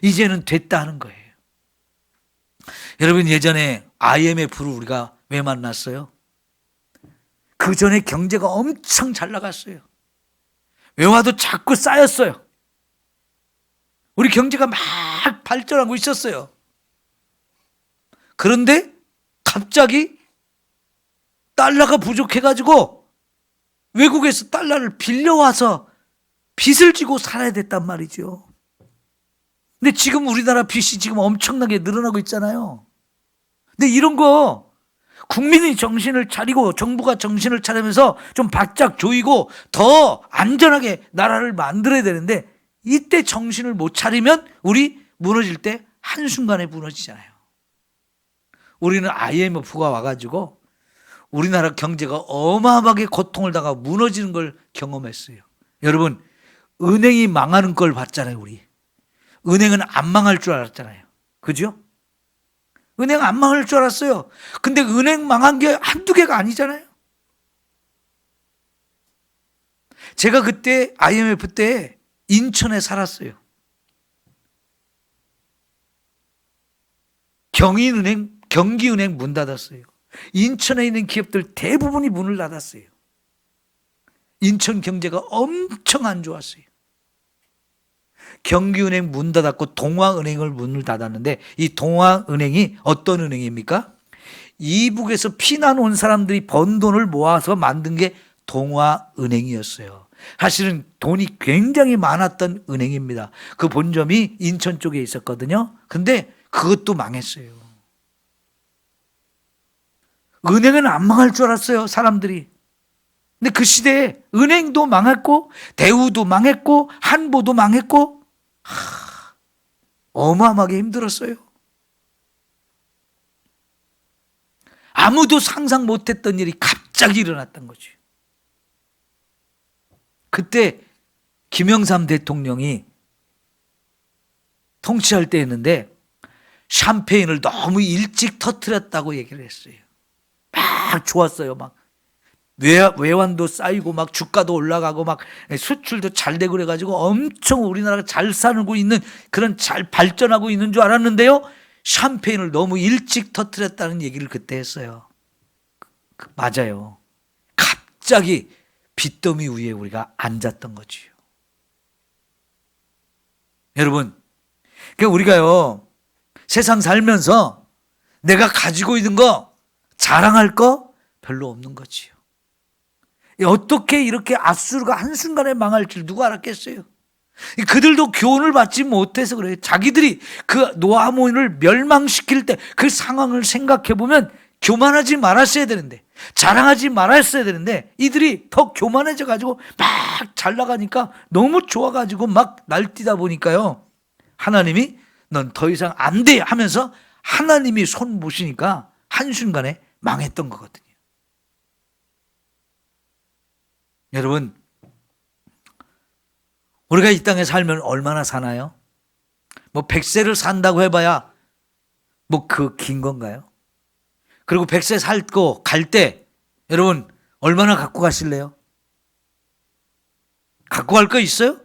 이제는 됐다 하는 거예요. 여러분 예전에 IMF를 우리가 왜 만났어요? 그 전에 경제가 엄청 잘 나갔어요. 외화도 자꾸 쌓였어요. 우리 경제가 막 발전하고 있었어요. 그런데 갑자기 달러가 부족해가지고 외국에서 달러를 빌려와서 빚을 지고 살아야 됐단 말이죠. 근데 지금 우리나라 빚이 지금 엄청나게 늘어나고 있잖아요. 근데 이런 거 국민이 정신을 차리고 정부가 정신을 차리면서 좀 바짝 조이고 더 안전하게 나라를 만들어야 되는데 이때 정신을 못 차리면 우리 무너질 때 한순간에 무너지잖아요. 우리는 IMF가 와가지고 우리나라 경제가 어마어마하게 고통을 당하고 무너지는 걸 경험했어요. 여러분 은행이 망하는 걸 봤잖아요. 우리 은행은 안 망할 줄 알았잖아요. 그죠? 은행 안 망할 줄 알았어요. 근데 은행 망한 게 한두 개가 아니잖아요. 제가 그때 IMF 때 인천에 살았어요. 경기은행 문 닫았어요. 인천에 있는 기업들 대부분이 문을 닫았어요. 인천 경제가 엄청 안 좋았어요. 경기은행 문 닫았고 동아은행을 문을 닫았는데 이 동아은행이 어떤 은행입니까? 이북에서 피난 온 사람들이 번 돈을 모아서 만든 게 동아은행이었어요. 사실은 돈이 굉장히 많았던 은행입니다. 그 본점이 인천 쪽에 있었거든요. 근데 그것도 망했어요. 은행은 안 망할 줄 알았어요, 사람들이. 근데 그 시대에 은행도 망했고 대우도 망했고 한보도 망했고 어마어마하게 힘들었어요. 아무도 상상 못했던 일이 갑자기 일어났던 거죠. 그때 김영삼 대통령이 통치할 때였는데 샴페인을 너무 일찍 터뜨렸다고 얘기를 했어요. 막 좋았어요. 막 외환도 쌓이고 막 주가도 올라가고 막 수출도 잘 되고 그래가지고 엄청 우리나라가 잘 살고 있는 그런 잘 발전하고 있는 줄 알았는데요. 샴페인을 너무 일찍 터뜨렸다는 얘기를 그때 했어요. 맞아요. 갑자기 빚더미 위에 우리가 앉았던 거지요. 여러분, 그러니까 우리가요, 세상 살면서 내가 가지고 있는 거, 자랑할 거 별로 없는 거지요. 어떻게 이렇게 아수르가 한순간에 망할 줄 누가 알았겠어요? 그들도 교훈을 받지 못해서 그래요. 자기들이 그 노아몬을 멸망시킬 때 그 상황을 생각해 보면 교만하지 말았어야 되는데, 자랑하지 말았어야 되는데, 이들이 더 교만해져 가지고 막 잘 나가니까 너무 좋아 가지고 막 날뛰다 보니까요, 하나님이 넌 더 이상 안 돼 하면서 하나님이 손 모시니까 한순간에 망했던 거거든요. 여러분, 우리가 이 땅에 살면 얼마나 사나요? 뭐 100세를 산다고 해봐야 뭐 그 긴 건가요? 그리고 100세 살고 갈 때 여러분 얼마나 갖고 가실래요? 갖고 갈 거 있어요?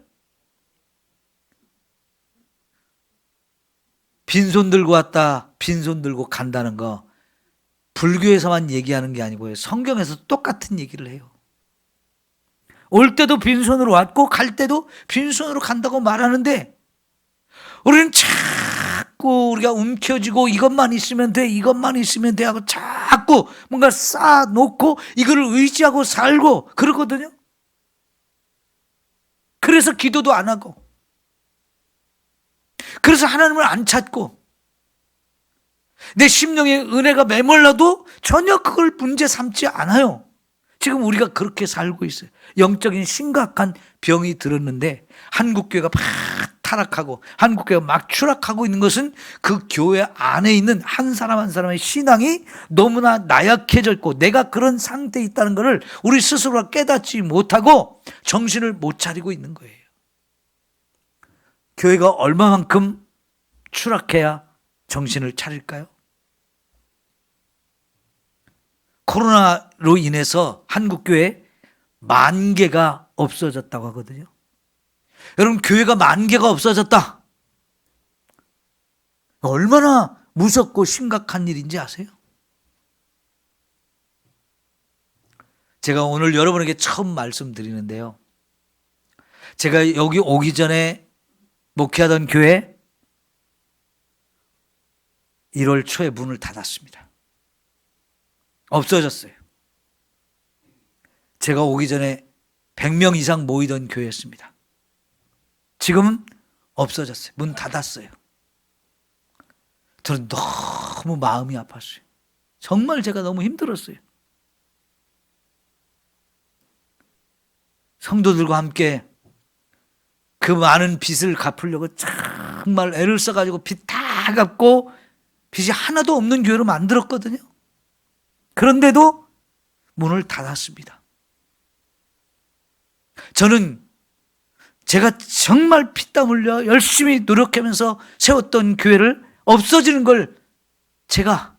빈손 들고 왔다, 빈손 들고 간다는 거 불교에서만 얘기하는 게 아니고요, 성경에서 똑같은 얘기를 해요. 올 때도 빈손으로 왔고 갈 때도 빈손으로 간다고 말하는데, 우리는 자꾸 우리가 움켜쥐고 이것만 있으면 돼, 이것만 있으면 돼 하고 자꾸 뭔가 쌓아놓고 이거를 의지하고 살고 그러거든요. 그래서 기도도 안 하고, 그래서 하나님을 안 찾고, 내 심령의 은혜가 메몰라도 전혀 그걸 문제 삼지 않아요. 지금 우리가 그렇게 살고 있어요. 영적인 심각한 병이 들었는데 한국교회가 막 타락하고 한국교회가 막 추락하고 있는 것은 그 교회 안에 있는 한 사람 한 사람의 신앙이 너무나 나약해졌고, 내가 그런 상태에 있다는 것을 우리 스스로가 깨닫지 못하고 정신을 못 차리고 있는 거예요. 교회가 얼마만큼 추락해야 정신을 차릴까요? 코로나로 인해서 한국교회 10,000개가 없어졌다고 하거든요. 여러분, 교회가 10,000개가 없어졌다. 얼마나 무섭고 심각한 일인지 아세요? 제가 오늘 여러분에게 처음 말씀드리는데요, 제가 여기 오기 전에 목회하던 교회 1월 초에 문을 닫았습니다. 없어졌어요. 제가 오기 전에 100명 이상 모이던 교회였습니다. 지금은 없어졌어요. 문 닫았어요. 저는 너무 마음이 아팠어요. 정말 제가 너무 힘들었어요. 성도들과 함께 그 많은 빚을 갚으려고 정말 애를 써가지고 빚 다 갚고 빚이 하나도 없는 교회로 만들었거든요. 그런데도 문을 닫았습니다. 저는 제가 정말 피땀 흘려 열심히 노력하면서 세웠던 교회를 없어지는 걸 제가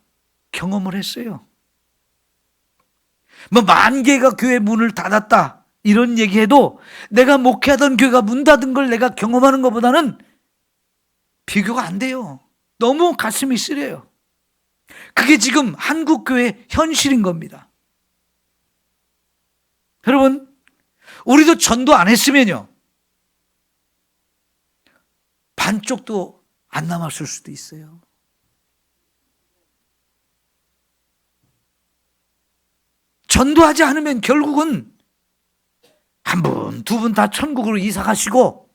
경험을 했어요. 뭐 10,000개가 교회 문을 닫았다 이런 얘기해도 내가 목회하던 교회가 문 닫은 걸 내가 경험하는 것보다는 비교가 안 돼요. 너무 가슴이 쓰려요. 그게 지금 한국교회 현실인 겁니다. 여러분, 우리도 전도 안 했으면요, 반쪽도 안 남았을 수도 있어요. 전도하지 않으면 결국은 한 분, 두 분 다 천국으로 이사 가시고,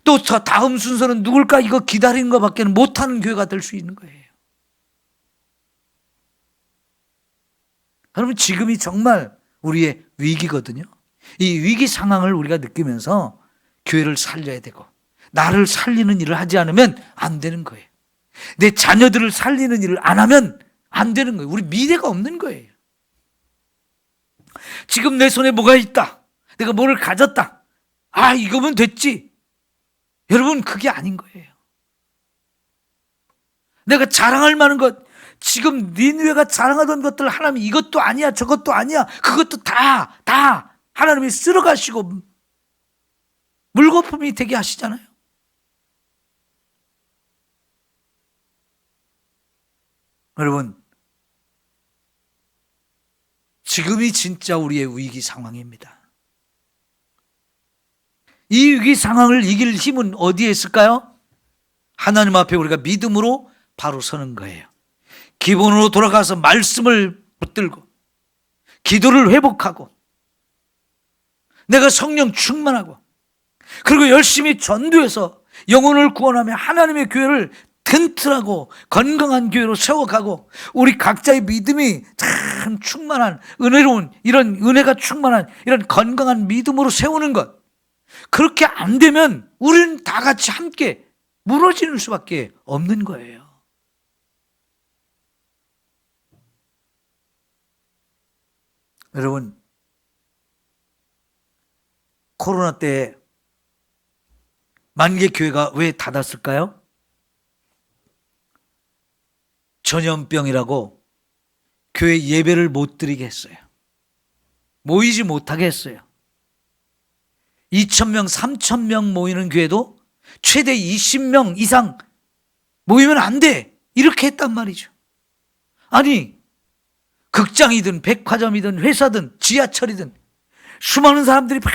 또 저 다음 순서는 누굴까 이거 기다리는 것밖에 못하는 교회가 될 수 있는 거예요. 여러분, 지금이 정말 우리의 위기거든요. 이 위기 상황을 우리가 느끼면서 교회를 살려야 되고, 나를 살리는 일을 하지 않으면 안 되는 거예요. 내 자녀들을 살리는 일을 안 하면 안 되는 거예요. 우리 미래가 없는 거예요. 지금 내 손에 뭐가 있다, 내가 뭐를 가졌다, 아 이거면 됐지. 여러분, 그게 아닌 거예요. 내가 자랑할 만한 것, 지금 니느웨가 자랑하던 것들 하나님이 이것도 아니야 저것도 아니야 그것도 다 하나님이 쓸어가시고 물거품이 되게 하시잖아요. 여러분, 지금이 진짜 우리의 위기 상황입니다. 이 위기 상황을 이길 힘은 어디에 있을까요? 하나님 앞에 우리가 믿음으로 바로 서는 거예요. 기본으로 돌아가서 말씀을 붙들고 기도를 회복하고 내가 성령 충만하고 그리고 열심히 전도해서 영혼을 구원하며 하나님의 교회를 튼튼하고 건강한 교회로 세워가고 우리 각자의 믿음이 참 충만한 은혜로운 이런 은혜가 충만한 이런 건강한 믿음으로 세우는 것, 그렇게 안 되면 우리는 다 같이 함께 무너지는 수밖에 없는 거예요. 여러분, 코로나 때 만개 교회가 왜 닫았을까요? 전염병이라고 교회 예배를 못 드리게 했어요. 모이지 못하게 했어요. 2,000명, 3,000명 모이는 교회도 최대 20명 이상 모이면 안 돼, 이렇게 했단 말이죠. 아니, 극장이든 백화점이든 회사든 지하철이든 수많은 사람들이 막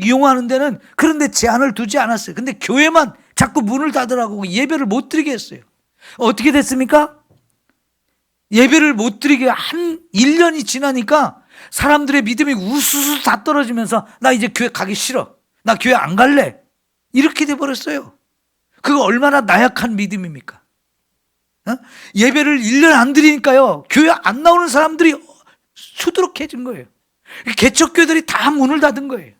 이용하는 데는 그런 데 제한을 두지 않았어요. 근데 교회만 자꾸 문을 닫으라고 예배를 못 드리게 했어요. 어떻게 됐습니까? 예배를 못 드리게 한 1년이 지나니까 사람들의 믿음이 우수수 다 떨어지면서 나 이제 교회 가기 싫어, 나 교회 안 갈래, 이렇게 돼버렸어요. 그거 얼마나 나약한 믿음입니까? 예배를 1년 안 드리니까요, 교회 안 나오는 사람들이 수두룩해진 거예요. 개척교회들이 다 문을 닫은 거예요.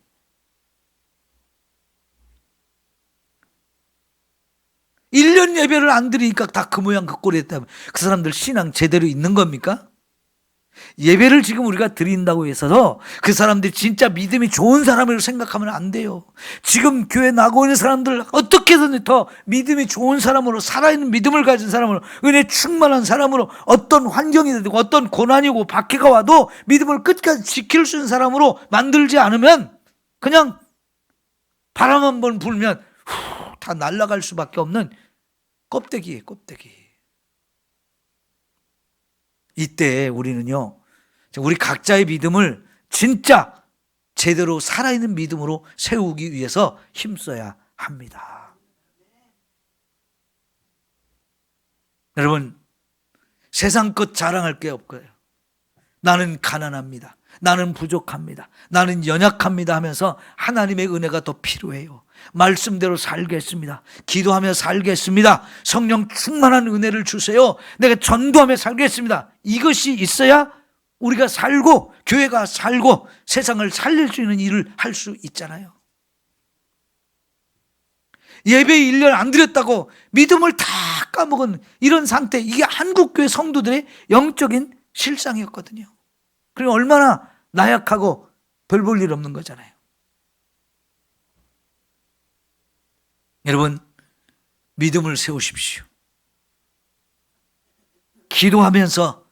일 년 예배를 안 드리니까 다 그 모양 그 꼴이 됐다면 그 사람들 신앙 제대로 있는 겁니까? 예배를 지금 우리가 드린다고 해서 그 사람들이 진짜 믿음이 좋은 사람으로 생각하면 안 돼요. 지금 교회 나고 있는 사람들 어떻게든 더 믿음이 좋은 사람으로, 살아있는 믿음을 가진 사람으로, 은혜 충만한 사람으로, 어떤 환경이 되고 어떤 고난이고 박해가 와도 믿음을 끝까지 지킬 수 있는 사람으로 만들지 않으면 그냥 바람 한 번 불면 다 날아갈 수밖에 없는 껍데기예요, 껍데기. 이때 우리는요, 우리 각자의 믿음을 진짜 제대로 살아있는 믿음으로 세우기 위해서 힘써야 합니다. 여러분, 세상 것 자랑할 게 없고요. 나는 가난합니다, 나는 부족합니다, 나는 연약합니다 하면서 하나님의 은혜가 더 필요해요. 말씀대로 살겠습니다, 기도하며 살겠습니다, 성령 충만한 은혜를 주세요, 내가 전도하며 살겠습니다, 이것이 있어야 우리가 살고 교회가 살고 세상을 살릴 수 있는 일을 할 수 있잖아요. 예배 1년 안 드렸다고 믿음을 다 까먹은 이런 상태, 이게 한국교회 성도들의 영적인 실상이었거든요. 그리고 얼마나 나약하고 별 볼 일 없는 거잖아요. 여러분, 믿음을 세우십시오. 기도하면서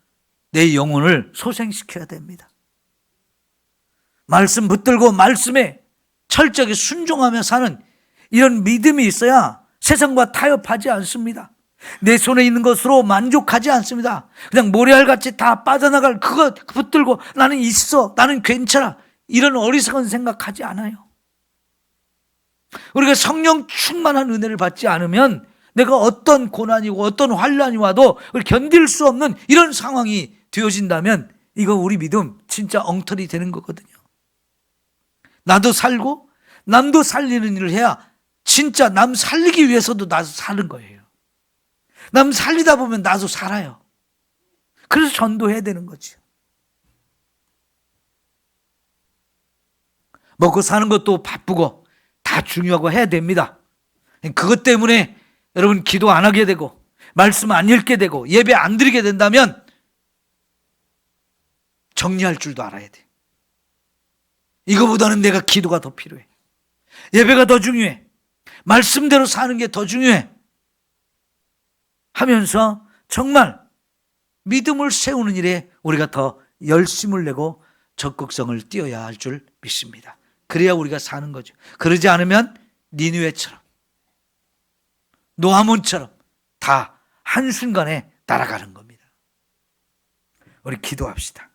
내 영혼을 소생시켜야 됩니다. 말씀 붙들고 말씀에 철저하게 순종하며 사는 이런 믿음이 있어야 세상과 타협하지 않습니다. 내 손에 있는 것으로 만족하지 않습니다. 그냥 모래알같이 다 빠져나갈 그거 붙들고 나는 있어, 나는 괜찮아, 이런 어리석은 생각하지 않아요. 우리가 성령 충만한 은혜를 받지 않으면 내가 어떤 고난이고 어떤 환난이 와도 견딜 수 없는 이런 상황이 되어진다면 이거 우리 믿음 진짜 엉터리 되는 거거든요. 나도 살고 남도 살리는 일을 해야 진짜 남 살리기 위해서도 나도 사는 거예요. 남 살리다 보면 나도 살아요. 그래서 전도해야 되는 거죠. 먹고 사는 것도 바쁘고 다 중요하고 해야 됩니다. 그것 때문에 여러분 기도 안 하게 되고 말씀 안 읽게 되고 예배 안 드리게 된다면 정리할 줄도 알아야 돼. 이거보다는 내가 기도가 더 필요해, 예배가 더 중요해, 말씀대로 사는 게 더 중요해 하면서 정말 믿음을 세우는 일에 우리가 더 열심을 내고 적극성을 띄어야 할 줄 믿습니다. 그래야 우리가 사는 거죠. 그러지 않으면 니느웨처럼 노아몬처럼 다 한순간에 날아가는 겁니다. 우리 기도합시다.